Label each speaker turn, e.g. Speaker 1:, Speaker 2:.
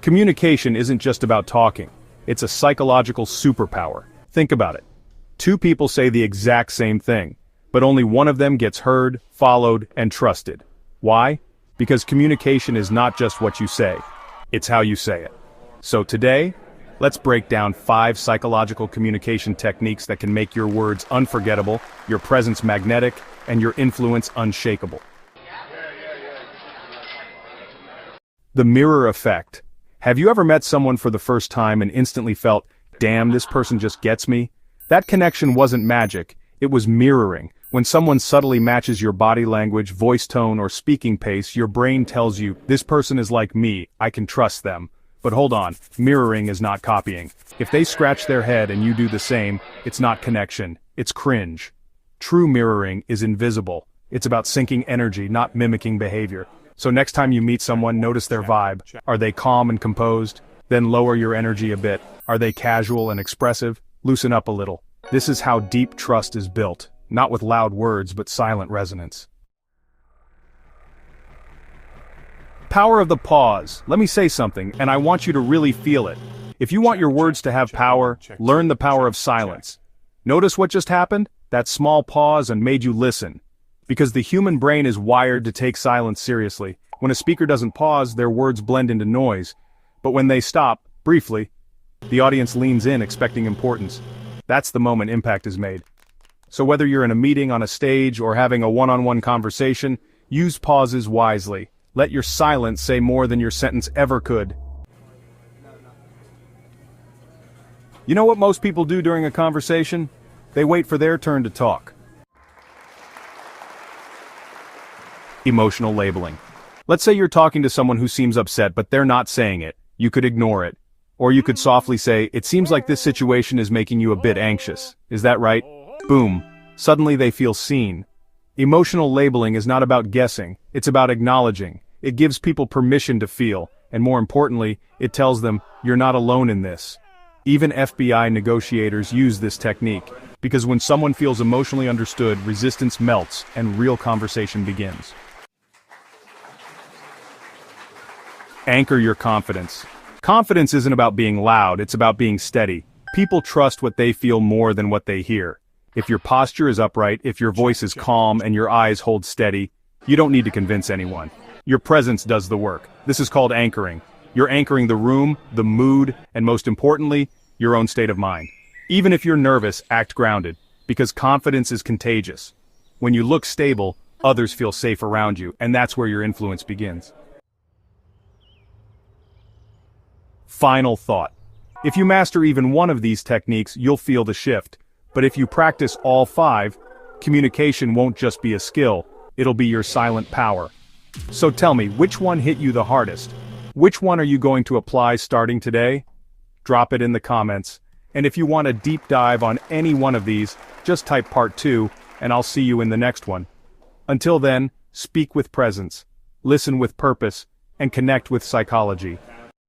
Speaker 1: Communication isn't just about talking. It's a psychological superpower. Think about it. Two people say the exact same thing, but only one of them gets heard, followed, and trusted. Why? Because communication is not just what you say, it's how you say it. So today, let's break down 5 psychological communication techniques that can make your words unforgettable, your presence magnetic, and your influence unshakable. The mirror effect. Have you ever met someone for the first time and instantly felt, damn, this person just gets me? That connection wasn't magic, it was mirroring. When someone subtly matches your body language, voice tone, or speaking pace, your brain tells you, this person is like me, I can trust them. But hold on, mirroring is not copying. If they scratch their head and you do the same, it's not connection, it's cringe. True mirroring is invisible. It's about syncing energy, not mimicking behavior. So next time you meet someone, notice their vibe. Are they calm and composed? Then lower your energy a bit. Are they casual and expressive? Loosen up a little. This is how deep trust is built, not with loud words but silent resonance. Power of the pause. Let me say something, and I want you to really feel it. If you want your words to have power, learn the power of silence. Notice what just happened? That small pause and made you listen. Because the human brain is wired to take silence seriously. When a speaker doesn't pause, their words blend into noise. But when they stop, briefly, the audience leans in expecting importance. That's the moment impact is made. So whether you're in a meeting, on a stage, or having a one-on-one conversation, use pauses wisely. Let your silence say more than your sentence ever could. You know what most people do during a conversation? They wait for their turn to talk. Emotional labeling. Let's say you're talking to someone who seems upset but they're not saying it. You could ignore it. Or you could softly say, it seems like this situation is making you a bit anxious. Is that right? Boom. Suddenly they feel seen. Emotional labeling is not about guessing, it's about acknowledging. It gives people permission to feel, and more importantly, it tells them, you're not alone in this. Even FBI negotiators use this technique, because when someone feels emotionally understood, resistance melts and real conversation begins. Anchor your confidence. Confidence isn't about being loud, it's about being steady. People trust what they feel more than what they hear. If your posture is upright, if your voice is calm and your eyes hold steady, you don't need to convince anyone. Your presence does the work. This is called anchoring. You're anchoring the room, the mood, and most importantly, your own state of mind. Even if you're nervous, act grounded, because confidence is contagious. When you look stable, others feel safe around you, and that's where your influence begins. Final thought. If you master even one of these techniques, you'll feel the shift. But if you practice all 5, communication won't just be a skill, it'll be your silent power. So tell me, which one hit you the hardest? Which one are you going to apply starting today? Drop it in the comments. And if you want a deep dive on any one of these, just type part 2, and I'll see you in the next one. Until then, speak with presence, listen with purpose, and connect with psychology.